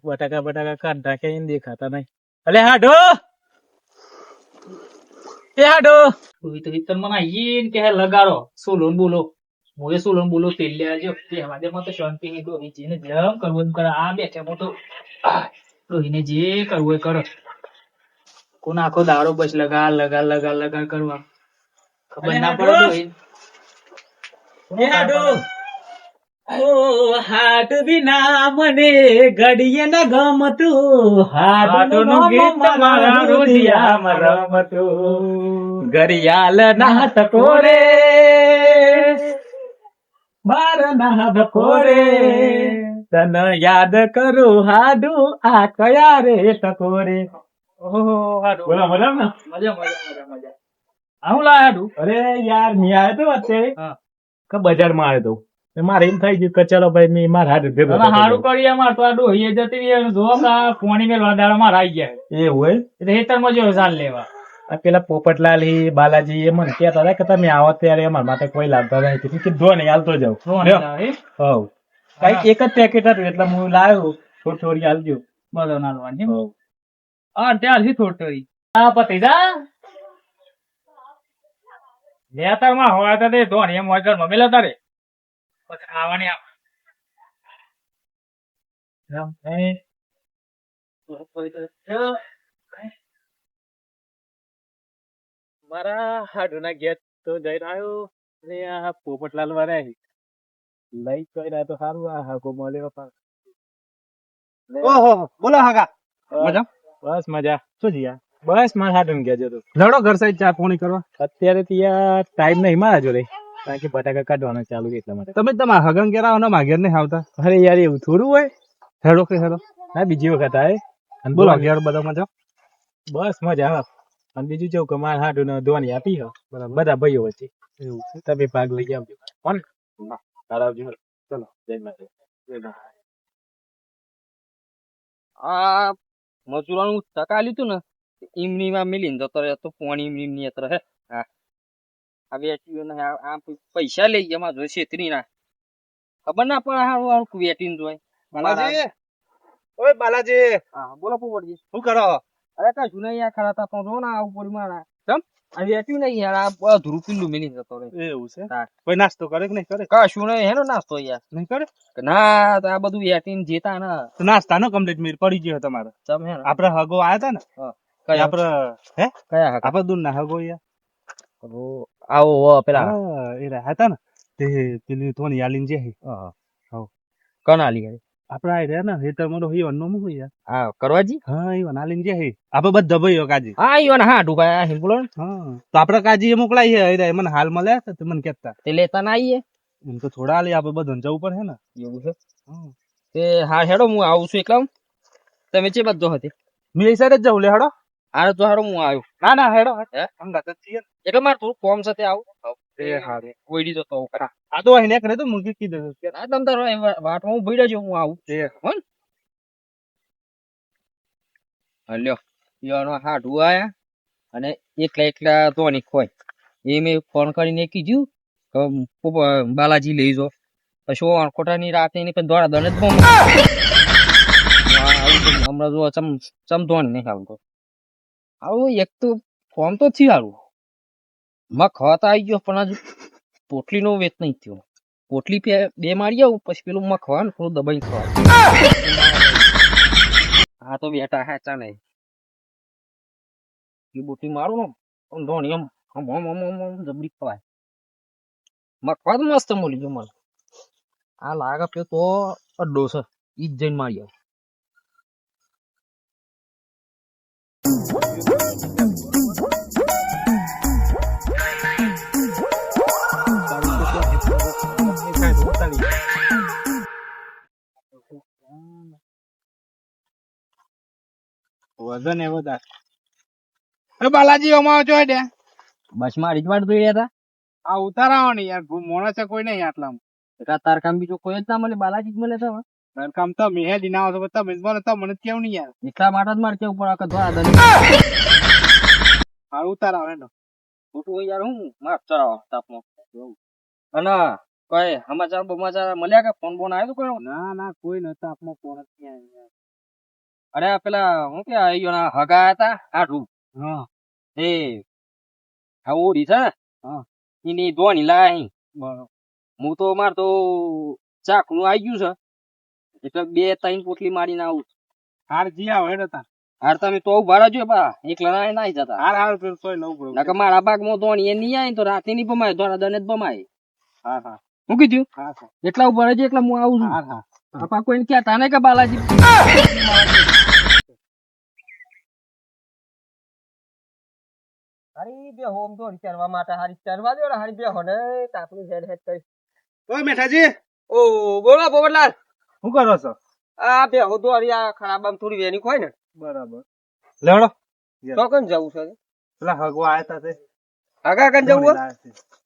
બટાકા બટાકા કાઢતા કે એમ દેખાતા નહીં. અલે હાડો એ હાડો તો હિતર મને આવીએ ને કે લગાડો સોલો ને બોલો મોએ સોલો ને બોલો તેલ લે આવજો તે હવાદે માં તો શાંતિ ની ડોહી જેને જેમ કરવું એમ કરે. આ બેઠે મોટો ડોહીને જે કરવું એ કરો. કોણ આખો દાડો બસ લગા લગા લગા લગા કરવા ખબર ના પડે ડોહી. એ હાડો ઓ હાટ વિના મને ઘડીએ ન ગમતું. હાડનું ગીત મારા રુધિયામાં રમતું. ઘડિયાળ ના ટકોરે બાર ના ટકોરે તને યાદ કરું હાડું આ કયા રે ટકોરે. ઓહો હાડું બોલા મજા ને મજા મજા મજા. આવું લાય હાડું. અરે યાર મેં આવ્યો તો અત્યારે કે બજારમાં આવ્યો તો મારે એમ થઈ ગયું કે ચલો ભાઈ મેં મારા હાથ ભેગો સારું કરી અમાર તો આ ડોહીએ જતી રહી જો પોણી ને વાદાળ માં આવી ગયા એવું હોય એટલે હેતર માં જો ચાલ લેવા. પેલા પોપટલાલ બાલાજી એ મને કહેતા હતા કે તમે આવો ત્યારે અમારા માટે કોઈ લાગતા નહીં કીધું ને હાલતો જાવ. હવ કઈક એક જ પેકેટ હતું એટલે હું લાવ્યો થોડી થોડી હાલજો બધો નાલવાની. હા ત્યાં થોડી થોડી હા પતી જા લેતર માં હોય તો તે ધોની એમ હોય મમેલા તારે ખાવાની મારા હાડુ ના ગેટ તો જઈ રહ્યો અને આ પોપટલાલ વાળા લઈ કઈ રહ્યા તો સારું. આ હાકો મળે ઓહો બોલો હાકા મજા બસ મજા શું જીયા બસ મારા હાડુ ને ગયા જતો લડો ઘર સાઈડ ચા પોણી કરવા. અત્યારે ત્યાં ટાઈમ નહીં મારા જોડે કારણ કે બટાકા કાઢવાનું ચાલુ એટલા માટે. તમે તમારા હગન કેરા ને માગેર નહીં આવતા. અરે યાર એવું થોડું હોય. હેડો કે હેડો હા બીજી વખત આવે અને બોલો ઘેર બધા મજા બસ મજા હા. અને બીજું કેવું કે મારા હાડુ ને ધોની આપી હો બધા ભાઈઓ વચ્ચે એવું છે. તમે ભાગ લઈ આવજો કોણ આવજો ચલો જય માતા. આ મજૂરોનું ટકા લીધું ને ઈમની માં મિલી ને જતો રહે તો પોણી ઈમની અત્ર હે. હા હવે આ પૈસા લઈ ગયા જોઈ છેતરી ના ખબર ના પડે હારું હારું વેટીને જોય. બાલાજી ઓય બાલાજી હા બોલો પોપટજી શું કરો? અરે કઈ જુના યાર ખરા તા પણ જો ને આવું પડી મારા કેમ આ વેટ્યું નહીં યાર આ ધ્રુવ પિલ્લું મિલી જતો રહે. એવું છે કોઈ નાસ્તો કરે કે નહીં કરે? કશું નહીં હેનો નાસ્તો યાર નહીં કરે ના આ બધું વેટીને જેતા ને નાસ્તા નો કમ્પ્લીટ મીર પડી ગયો તમારે. તમે આપડે હગો આયા તા ને આપડે હે કયા હગા આપડે દૂર ના હગો યાર આવો પેલા એ રહ્યા હતા ને તે પેલી થોની આલીન જે હે કણ આલી આપડે આ રહ્યા ને હેતર મોટો હીવન નો મું યાર હા કરવાજી હા ઈવન આલીન જે હે આપડે બધા ભાઈઓ કાજી હા ઈવન હા ઢુકા હે બોલો હા તો આપડે કાજી મોકલાઈ હે એ મને હાલ મળે તો મને કેતા તે લેતા ના આઈએ એમ તો થોડા લે આપડે બધાને જવું પડે ને એવું છે. તે હા હેડો હું આવું છું એકલા તમે ચે બધો હતી મેં સાઈડ જ જવું લે હેડો. આ તો હેડો હું આવ્યો ના ના હેડો હે અંગા તો છીએ એટલે માર થોડું કોમ સાથે આવું એ હારે કોઈડી તો કરા આ તો અહીં ને તો મૂકી કીધું આ તમ તાર વાટમાં હું ભઈડો છું હું આવું એ હો હલ્યો ઈવાનો હાડુ આયા અને એકલા એકલા તો ની ખોય એ મેં ફોન કરીને કીધું બાલાજી લઈ જો પછી કોટાની રાતે ની પણ દોડા દોડ જ હમણાં જો ચમધોન નહીં આવતો આવું એક તો ફોન તો થયું સારું માં ખવાતા આવી ગયો પણ હજુ પોટલી નો વેત નહીં થયો. પોટલી બે મારી આવું પછી પેલું માં ખવા ને થોડું દબાઈ ખવા હા તો બેટા હાચા નહીં એ બોટલી મારું ને ધોની એમ જબરી ખવાય મખવા તો મસ્ત મળી ગયો મને. આ લાગે પે તો અડ્ડો છે ઈ જ જઈને મારી આવ. વજન એવો બાલાજી અમારો છો બસ માં રીજવાડ જોઈ હતા આ ઉતારાવો ને યાર મોણસ કોઈ નહીં આટલામાં તાર કામ બીજો કોઈ જ ના મળે બાલાજી જ મળે તો તાર કામ તો મેં હેડી ના આવતો તમે મને તો મને કેવું નહીં યાર એટલા માટે જ મારે કેવું પડે કે દ્વારા દન હા ઉતારાવો હેડો ઉઠું યાર હું માફ ચરાવો તાપમાં અને કઈ સમાચાર બમાચાર મળ્યા કે ફોન બોન આવ્યો કોઈ ના ના કોઈ નતો આપમાં ફોન જ નહીં અરે પેલા હું કે આયો હગા હતા આઠું હા એ આ ઓડી છે ને હા એની ધોની લાય બરોબર હું તો માર તો ચાકનું આવી ગયું છે એટલે 2-3 પોટલી મારીને આવું હાર જી આવો હેડો તાર હાર તમે તો ઉભા રહેજો બા એકલા ના નાઈ જતા હાર હાર પેલું તોય લઉં પડું નકર મારા બાગમાં ધોની એ નહીં આવે તો રાતે નહીં ભમાય ધોરા દને જ ભમાય હા હા હું કીધું હા હા એટલા ઉભા રહેજો એટલા હું આવું છું હા હા આપા કોઈને કહેતા નહીં કે બાલાજી હારી બે હોમ તો ચરવા માટે હારી ચરવા દો હારી બે હોને તાપની હેડ હેડ કરી ઓય મેઠાજી ઓ બોલો પોપટલાલ શું કરો છો આ બે હો દોરી આ ખરાબામ થોડી વેની ખોય ને બરાબર લેવડો તો કન જવું છે પેલા હગવા આયા તા તે આગા કન જવું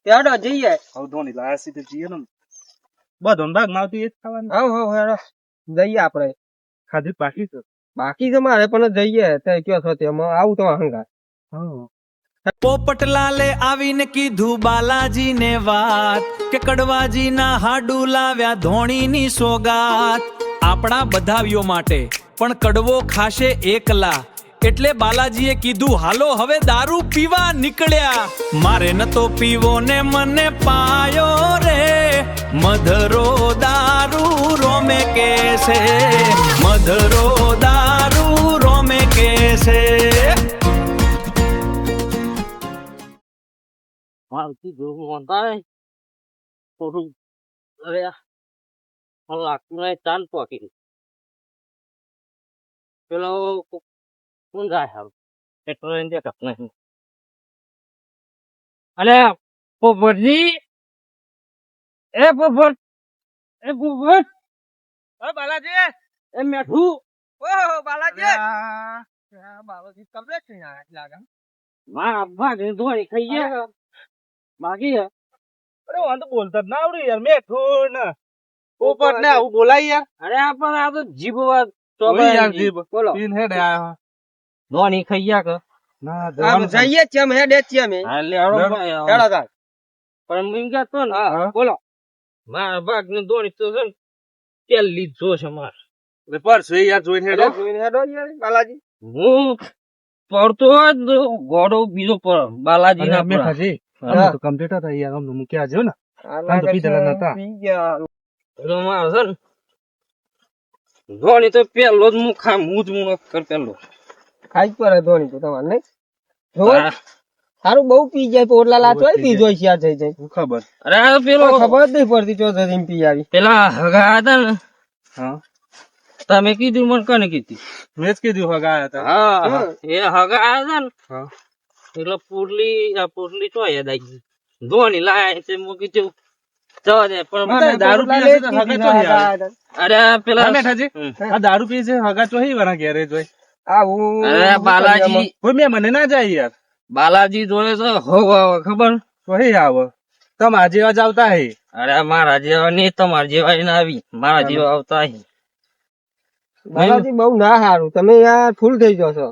ત્યાડો જઈએ હવે ધોની લાયા છે તે જીએ ને બધો ભાગ માવતી એ જ ખાવાનું હા હા હેડો જઈએ આપણે ખાધી પાકી છે બાકી તો મારે પણ જઈએ તે કયો છો તેમાં આવું તો હંગા હા પોપટલાલે આવીને કીધું બાલાજીને વાત કે કડવાજીના હાડુ લાવ્યા ધોણીની સોગાત આપણા બધાવીઓ માટે પણ કડવો ખાશે એકલા એટલે બાલાજીએ કીધું હાલો હવે દારૂ પીવા નીકળ્યા મારે નતો પીવો ને મને પાયો રે મધરો દારૂ રોમે કેસે મધરો દારૂ રોમે કેસે મારથી જોવું હોતા થોડું અરે લાગતું નહીં ચાંદ પોકી પેલો કોણ જાય હાલ પેટ્રોલ દેખાત નહીં અલે પોપટજી એ પોપટ બાલાજી એ મેઠું ઓહો બાલાજી બાલાજી કમ્પ્લેટ થઈ લાગે મારા ભાગે ધોઈ ખાઈ ગયા બાકી અરે વાંધો બોલતા જ ના આવડે યાર મેઠું ને પોપટ ને આવું બોલાય યાર અરે આપણ આ તો જીભ વાત યાર જીભ બોલો પીન હેડે આયો ધોની ખાઈ ગયા કે ના આમ જવાનું છે. જઈએ છીએ અમે હેડે છીએ અમે એટલે હેડો તાર પણ હું ક્યાં તો ને હા. બોલો મારા ભાગ ને ધોની તો છે ને તેલ લીધો છે માર એટલે પરસો એ યાર જોઈને હેડો જોઈને હેડો યાર બાલાજી હું પડતો જ ગોડો બીજો પર બાલાજી ના મેઠાજી અમે તો કમ્પ્લીટ હતા યાર અમને મૂક્યા જો ને આમ તો પીધેલા નતા. ધોની તો પેલો જ હું ખા હું જ હું કર પેલો ખાઈ પર ધોની તો તમારે નહીં સારું બહુ પી જાય પોટલા લાચો પીજો છે થઈ જાય શું ખબર અરે આ પેલો ખબર જ નહીં પડતી ચો જઈને પી આવી પેલા હગા હતા ને હા તમે કીધું મને કને કીધી મેં જ કીધું હગા હતા હા એ હગા હતા ને હા એટલે પુરલી તો યાદ આવી ગઈ ધોની લાયા છે હું કીધું જવા દે પણ દારૂ પીએ છે તો હગા તો નહીં આવે. અરે પેલા મેઠાજી આ દારૂ પીએ છે હગા તો હી વાળા ઘેરે જોઈ અરે બાલાજી કોઈ મેં મને ના જાય યાર બાલાજી જોડે તો હો ખબર તો હી આવો તમે આજે જ આવતા હે અરે મારા જેવા નહીં તમારા જેવા ના આવી મારા જેવા આવતા હી બાલાજી બહુ ના સારું તમે યાર ફૂલ થઈ જશો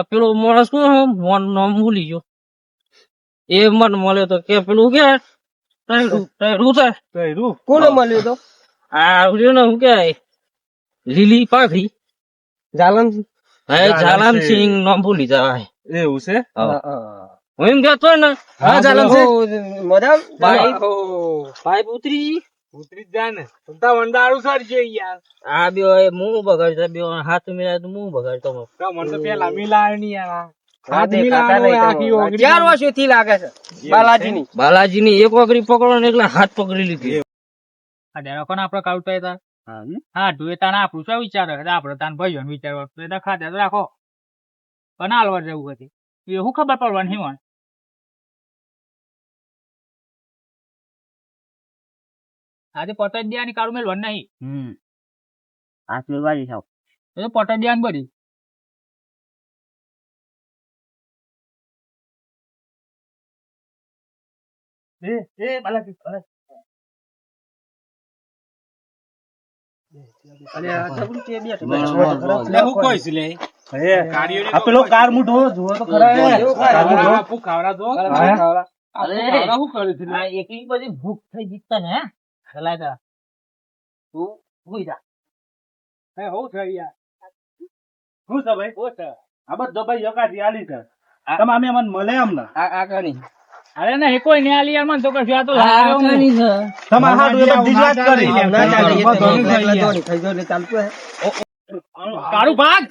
પેલો માણસ કોણ મોન નામ ભૂલી ગયો એ મન મળ્યો તો કે પેલું કે ટાયરું થાય કર્યું કોને મળ્યો તો આ રહ્યો ને શું કે લીલી પાઘડી જાલમ હે જાલામસિંહ નામ ભૂલી જાય એવું છે હું એમ કહેતો ને હા જાલમસિંહ મજા ભાઈ પુત્રી ઉતરી જ જાય ને તમતા વંડાળું સડજે યાર આ બે મું બગાડતા બે હાથ મિલાય તો મું બગાડતો મને તો પેલા મિલાય ની યાર હાથ મિલાવાનું આખી ઓગળી 4 વર્ષથી લાગે છે બાલાજી ની એક ઓગળી પકડો ને એટલે હાથ પકડી લીધી આ ડેરો કોને આપડે કાઢતા હતા હા તું તાને આપણું શું વિચારે આપડે તાન ભાઈઓ વિચારવા તો એ ખાધા તો રાખો પણ હાલવા જવું હતી એ શું ખબર પડવાની હોય આજે પટાઈ દેવાની કાળું મેળવાનું નહીં હાથ મેળવાની સાવ એ તો પટાઈ દેવાની બધી બાલાજી આ પેલો કાર મુઢો જુઓ તો ખરા એકલી બધી ભૂખ થઈ જીતતા ને હલાય તું ભૂઈ જા હે હો થઈ યાર શું છે ભાઈ આ બધો ભાઈ યોગાથી આલી છે તમે અમે મને મળે એમ ને આ કાની અરે ના એ કોઈ ને આલી યાર મને તો કશું આ તો આ લાવ્યો હું. કાની છે તમારે હાડું એ બધી જ વાત કરી ના ચાલે, એ તો બધું એકલા થઈ ધોની થઈ ગયો એટલે ચાલતું હે. કારું ભાગ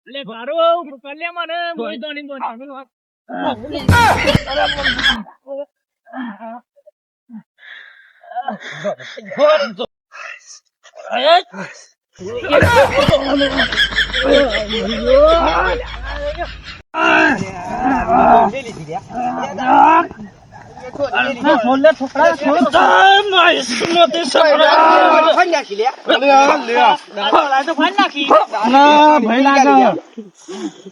લે કારું પકડ લે મને બોલ દોની બોલ ફરી નાખી લે. તો ફાન નાખી ભાઈ લાગે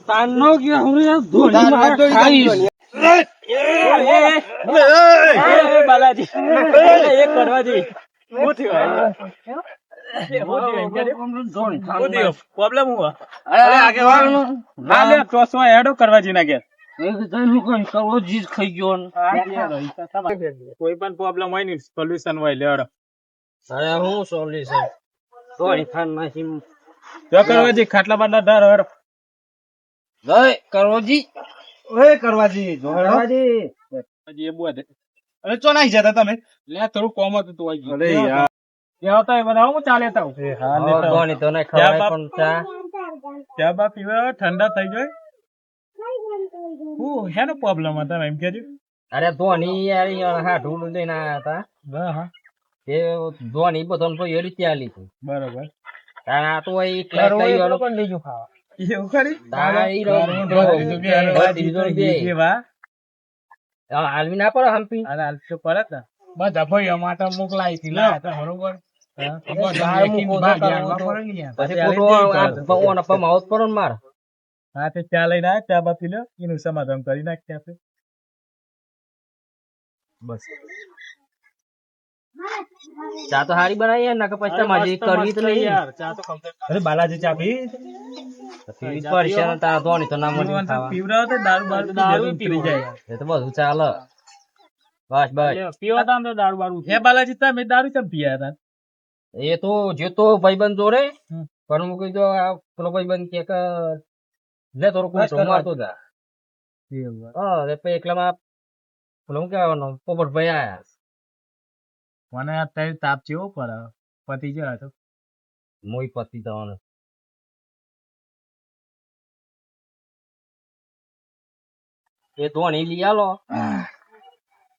તાનો કે હું યાર તાર વાત જોઈ ખાઈશ. બાલાજી એક કરવા દે શું થયું પ્રોબ્લેમ હું અરે આગેવાન ના લે ચોસવા હેડો કરવા જી ના ઘેર એક જણ કોઈ કરવો જીજ ખાઈ ગયો ને. કોઈ પણ પ્રોબ્લેમ હોય ને સોલ્યુશન હોય લેડો અરે હું સોલ્યુશન ધોની ખાન નાખી જો કરવા જી ખાટલા બાટલા ધારો હેડો જય કરવોજી ઓય કરવાજી હજી એ બોલ અરે ચો નાઈ જતા તમે લે થોડું કોમ હતું તું આવી અરે યાર ત્યાં તો એ બનાવો હું ચાલે તાવ ધોની તો નહીં ખવાય પણ ચા ચા બા પીવા ઠંડા થઈ જાય હું હેનો પ્રોબ્લેમ હતા એમ કેજો અરે ધોની યાર યાર હા ઢૂંઢ લઈને આયા હતા હા એ ધોની બધાને તો એ રીતે આલી હતી બરોબર કારણ આ તો એકલા કઈ વાળો પણ લીધું ખાવા એવું ખરી તારા ઈ એ વાહ આલમી ના પડે હંપી અરે હાલ તો પરત ને બધા ભાઈઓ માટે મોકલાઈ હતી લે તો બરોબર પછી ખોટો માઉસ પર માર હા તે ચા લઈને આવ્યા ચા બા પી લો એનું સમાધાન કરી નાખીએ આપણે બસ ચા તો હારી બનાવી ને પછી તમારી કરવી તો નહીં યાર ચા તો અરે બાલાજી ચા પી પરેશાન તારા ધોની તો ના મળી ખાવા પીવડાવો તો દારૂ પી જાય એ તો બધું ચાલે બસ બસ પીવા તા તો દારૂ બારૂ હે બાલાજી તમે દારૂ કેમ પીયા હતા એ તો જેતો ભાઈબંધ જોડે પણ હું કીધું આ પેલો ભાઈબંધ કે લે થોડું કોઈ મારતો જા હા પછી એકલામાં પેલો શું કહેવાનું પોપટભાઈ આયા મને અત્યારે તાપ જેવો પડે પતિ ગયો હતો મોઈ પતિ થવાનું એ ધોની લઈ આલો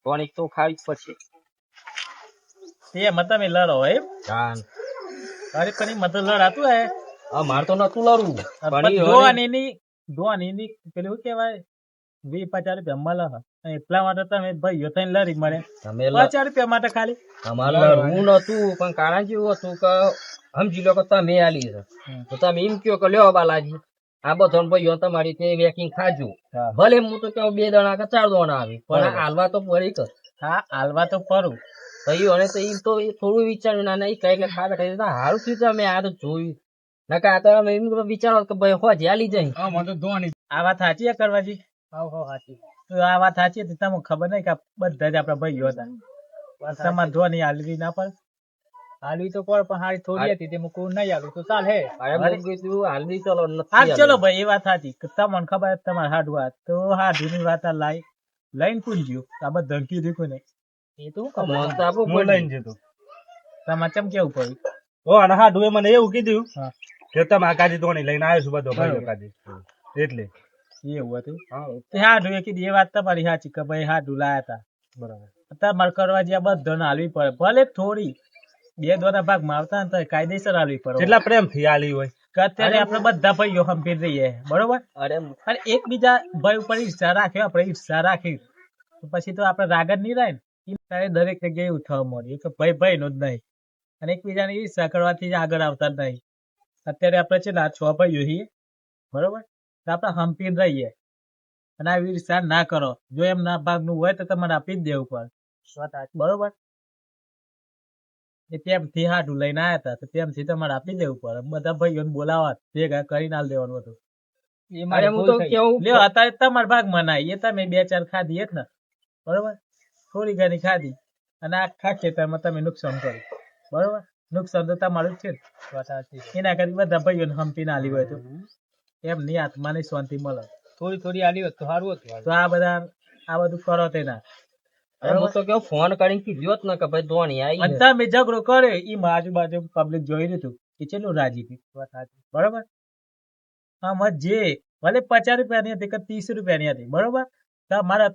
ધોની તો ખાવી જ પડશે એ મત તમે લડો એમ જાન અરે પણ મત લડાતું હે માર તો નતું લડવું ધોવાની પેલું શું કેવાય 20-50 રૂપિયા મળે એટલા માટે તમે ભાઈઓ થઈને લડી મળે તમે 50 રૂપિયા માટે ખાલી અમારે લડવું નતું પણ કારણ જેવું હતું કે સમજી લો કે તમે આલી છે તો તમે એમ કયો કે લ્યો બાલાજી આ બધો ભાઈઓ તમારી તે વેકિંગ ખાજો ભલે હું તો કહું 2 દણા કે 4 દણા આવી પણ હાલવા તો પડી કર હા હાલવા તો પરું ભાઈઓ અને તો એમ તો થોડું વિચાર્યું ના નહીં કઈ ખાવા ખાઈ હારું થયું તો અમે આ તો જોયું ના કે આ તો અમે એમ વિચારો કે ભાઈ હો જ્યાં જાય મને તો ધોની આ વાત સાચી છે કરવાજી સાચી તો આ વાત સાચી હતી તમને ખબર નહીં કે બધા જ આપડા ભાઈઓ હતા તમારે ધોની હાલવી ના પડે હાલવી તો પડે પણ હારી થોડી હતી તેમાં કોઈ નહીં હાલું તો ચાલ હે હાલવી ચલો હા ચલો ભાઈ એ વાત સાચી તમને ખબર તમારે હાડું વાત તો હાડું ની વાત લઈને પૂંજ્યું આ બધા ધમકી દીધું ને એ તો લઈને જતો તમારે ચમ કેવું પડ્યું ઓ અને હાડું મને એવું કીધું કે તમે આકાજી ધોની લઈને આવ્યો છું બધો ભાઈ આકાજી એટલે એવું હતું હાડું એ કીધું એ વાત તમારી સાચી કે ભાઈ હાડું લાયા હતા બરાબર તમારે કરવા જ્યાં બધો ને હાલવી પડે ભલે થોડી 2 દોના ભાગમાં આવતા ને તો કાયદેસર હાલવી પડે જેટલા પ્રેમ થી હાલી હોય કે અત્યારે આપણે બધા ભાઈઓ હંપી રહીએ બરોબર અને એકબીજા ભાઈ ઉપર ઈર્ષા રાખ્યો આપણે ઈર્ષા રાખી પછી તો આપણે રાગ જ નહીં રહે ને દરેક જગ્યાએ એવું થવા મળ્યું કે ભાઈ ભાઈ નું જ નહીં અને એકબીજાની ઈર્ષા કરવાથી જ આગળ આવતા જ નહીં અત્યારે આપણે છે ને 6 ભાઈઓ છીએ બરોબર તો આપણે હંપી રહીએ અને આ ઈર્ષા ના કરો જો એમ ના ભાગનું હોય તો તમારે આપી જ દેવું પડે બરોબર એ તેમથી હાડું લઈને આવ્યા હતા તો તેમથી તમારે આપી દેવું પડે બધા ભાઈઓને બોલાવા ભેગા કરીને હાલ દેવાનું હતું અત્યારે તમારા ભાગમાં ના એ તમે 2-4 ખાધી જ ને બરોબર થોડી ઘણી ખાધી અને આખા ખેતરમાં તમે નુકસાન કર્યું બરોબર નુકસાન તો તમારું જ છે ને. એના કરતા બધા ભાઈઓને હંપીને આલી હોય તો એમની આત્માને શાંતિ મળે. થોડી થોડી આલી હોત તો સારું હતું. તો આ બધું કરો તે ના. હું તો કેવું ફોન કરીને કીધું હોત ને કે ભાઈ ધોની અને આવી તમે ઝઘડો કરે ઈ આજુબાજુ પબ્લિક જોઈ રહ્યું હતું એ ચેટલું રાજી થયું. બરોબર. આમાં જે ભલે 50 રૂપિયાની હતી કે 30 રૂપિયાની હતી બરોબર તમારા